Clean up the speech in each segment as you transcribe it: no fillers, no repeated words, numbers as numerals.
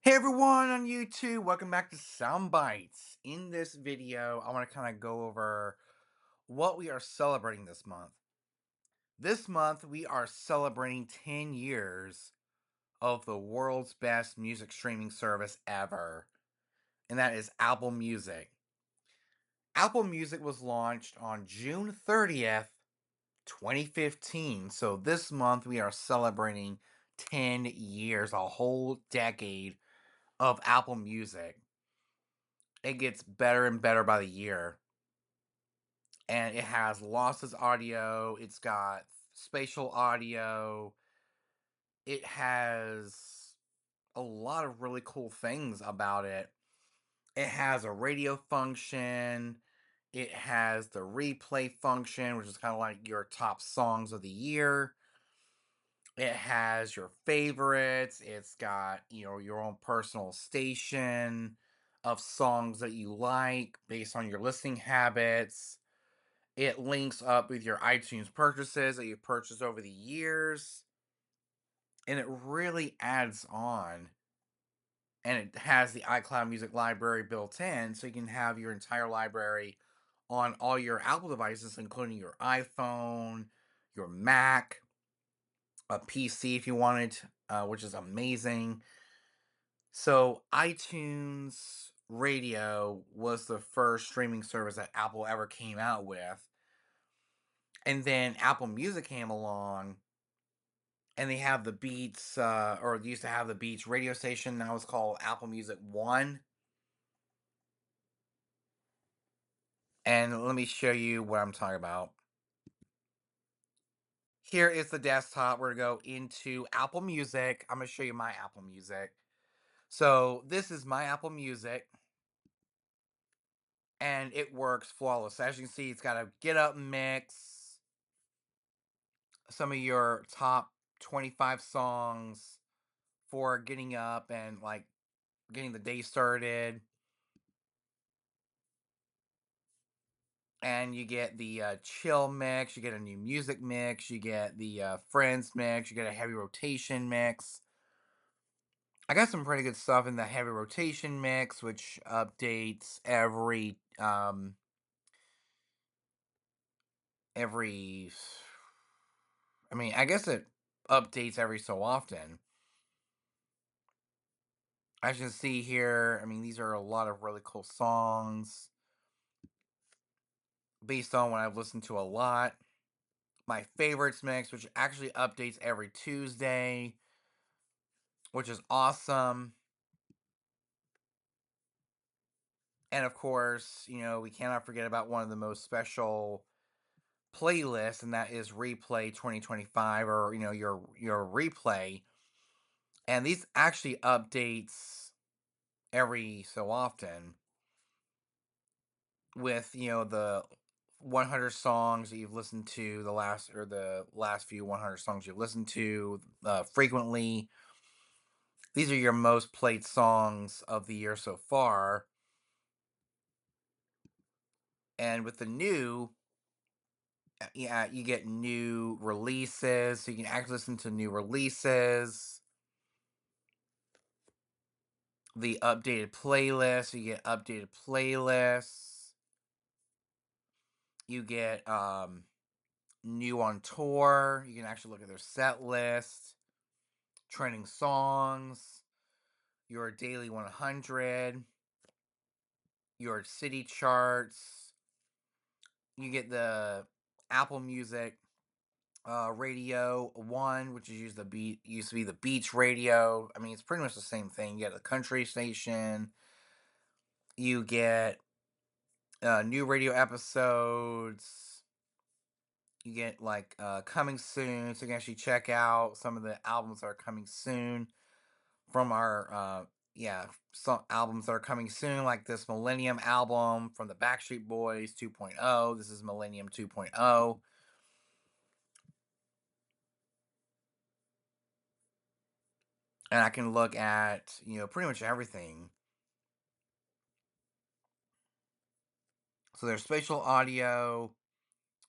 Hey everyone on YouTube, welcome back to Sound Bites. In this video, I want to kind of go over what we are celebrating this month. This month, we are celebrating 10 years of the world's best music streaming service ever, and that is Apple Music. Apple Music was launched on June 30th, 2015. So this month, we are celebrating 10 years, a whole decade of Apple Music. It gets better and better by the year. And it has lossless audio, it's got spatial audio, it has a lot of really cool things about it. It has a radio function, it has the replay function, which is kind of like your top songs of the year. It has your favorites, it's got, your own personal station of songs that you like based on your listening habits. It links up with your iTunes purchases that you've purchased over the years, and it really adds on. And it has the iCloud Music Library built in, so you can have your entire library on all your Apple devices, including your iPhone, your Mac, a PC if you wanted, which is amazing. So, iTunes Radio was the first streaming service that Apple ever came out with. And then Apple Music came along and they have the Beats, or they used to have the Beats radio station. Now it's called Apple Music One. And let me show you what I'm talking about. Here is the desktop. We're going to go into Apple Music. I'm going to show you my Apple Music. So this is my Apple Music, and it works flawless. As you can see, it's got a get up mix, some of your top 25 songs for getting up and like getting the day started. And you get the chill mix, you get a new music mix, you get the friends mix, you get a heavy rotation mix. I got some pretty good stuff in the heavy rotation mix, which updates every. I mean, I guess it updates every so often. As you can see here, I mean, these are a lot of really cool songs based on what I've listened to a lot. My favorites mix, which actually updates every Tuesday, which is awesome. And of course, we cannot forget about one of the most special playlists, and that is Replay 2025, or your replay. And these actually updates every so often with the 100 songs that you've listened to, the last few 100 songs you've listened to frequently. These are your most played songs of the year so far. And with the new, yeah, you get new releases, so you can actually listen to new releases. The updated playlist, you get updated playlists. You get new on tour. You can actually look at their set list, trending songs, your daily 100, your city charts. You get the Apple Music radio one, which is used to be the beach radio. I mean, it's pretty much the same thing. You get the country station. You get new radio episodes. You get like coming soon, so you can actually check out some of the albums that are coming soon from our some albums that are coming soon, like this Millennium album from the Backstreet Boys 2.0. This is Millennium 2.0. And I can look at, pretty much everything. So there's spatial audio,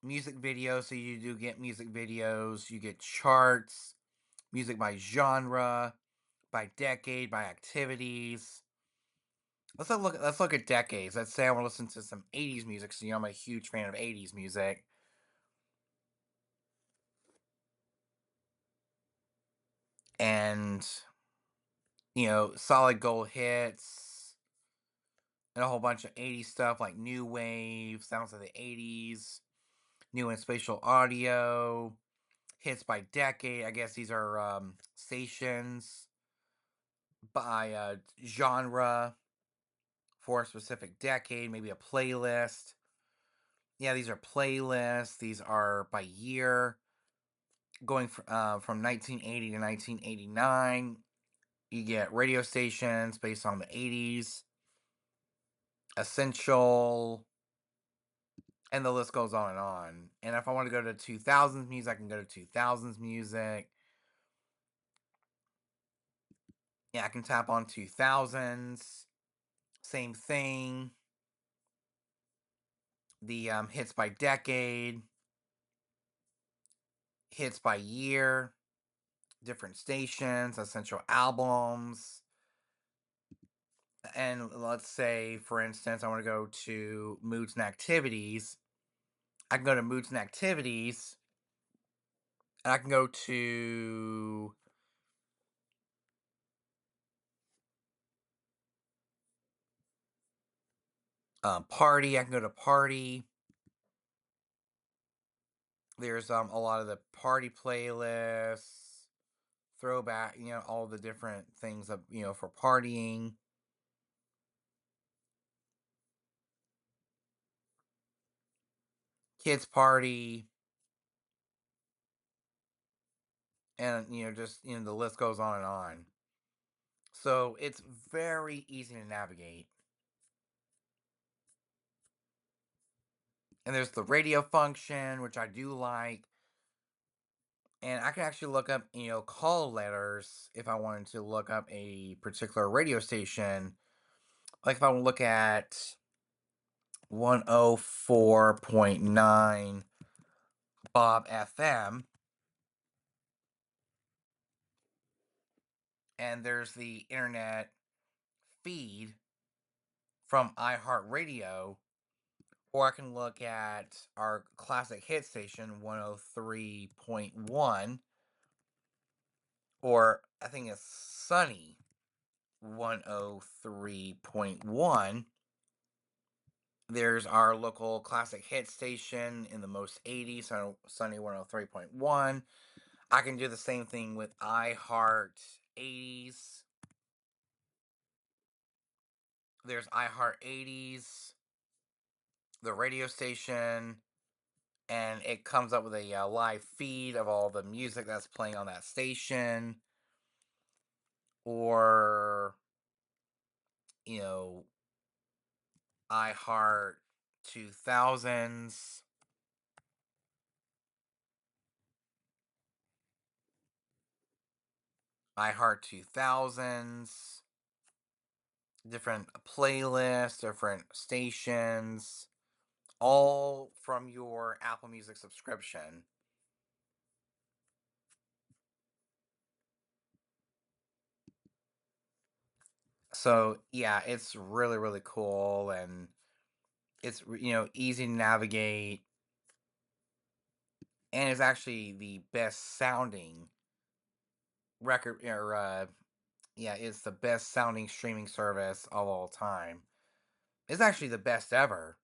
music videos, so you do get music videos, you get charts, music by genre, by decade, by activities. Let's look at decades. Let's say I want to listen to some 80s music. So I'm a huge fan of 80s music. And solid gold hits and a whole bunch of 80s stuff like new wave, sounds of the 80s, new and spatial audio, hits by decade. I guess these are stations by genre for a specific decade, maybe a playlist. Yeah, these are playlists. These are by year, going from 1980 to 1989. You get radio stations based on the 80s, essential, and the list goes on and on. And if I want to go to 2000s music, I can go to 2000s music. Yeah, I can tap on 2000s. Same thing. The hits by decade, hits by year, different stations, essential albums. And let's say, for instance, I want to go to moods and activities. I can go to moods and activities, and I can go to party. I can go to party. There's a lot of the party playlists, throwback, all the different things of for partying. Kids party, and just the list goes on and on. So it's very easy to navigate. And there's the radio function, which I do like. And I can actually look up, call letters if I wanted to look up a particular radio station. Like if I want to look at 104.9 Bob FM, and there's the internet feed from iHeartRadio, or I can look at our classic hit station 103.1, or I think it's Sunny 103.1. There's our local classic hit station in the most 80s, so Sunny 103.1. I can do the same thing with iHeart 80s. There's iHeart 80s, the radio station, and it comes up with a live feed of all the music that's playing on that station. Or, you know, iHeart 2000s, iHeart 2000s, different playlists, different stations, all from your Apple Music subscription. So, yeah, it's really, really cool, and it's, easy to navigate, and it's actually the best sounding record, or yeah, it's the best sounding streaming service of all time. It's actually the best ever.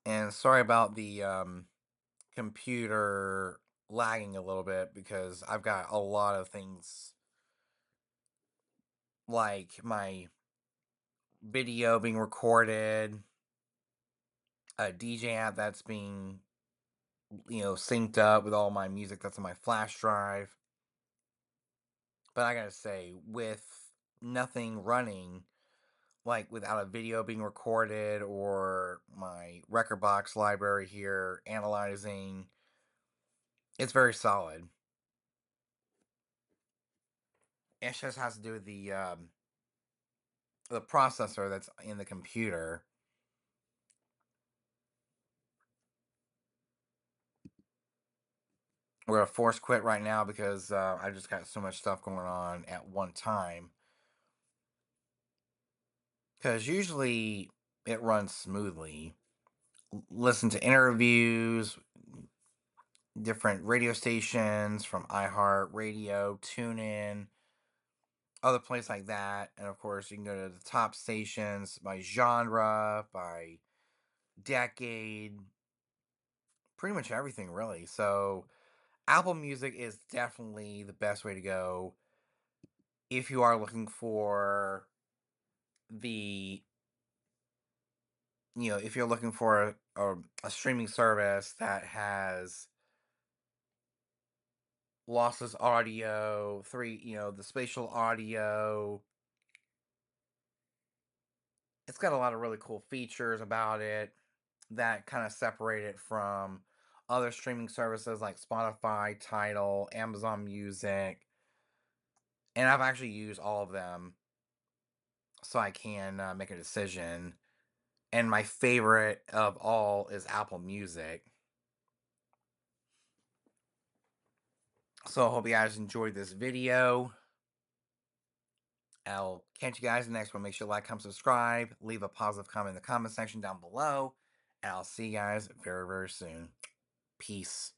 And sorry about the computer lagging a little bit, because I've got a lot of things like my video being recorded, a DJ app that's being, synced up with all my music that's on my flash drive. But I gotta say, with nothing running, like without a video being recorded, or my record box library here analyzing, it's very solid. It just has to do with the processor that's in the computer. we're a force quit right now because I just got so much stuff going on at one time. Because usually it runs smoothly. Listen to interviews, different radio stations from iHeart Radio, TuneIn, other places like that. And of course, you can go to the top stations by genre, by decade, pretty much everything, really. So, Apple Music is definitely the best way to go if you are looking for the, if you're looking for a streaming service that has lossless audio, the spatial audio. It's got a lot of really cool features about it that kind of separate it from other streaming services like Spotify, Tidal, Amazon Music, and I've actually used all of them so I can make a decision. And my favorite of all is Apple Music. So I hope you guys enjoyed this video. I'll catch you guys in the next one. Make sure to like, comment, subscribe, leave a positive comment in the comment section down below. And I'll see you guys very, very soon. Peace.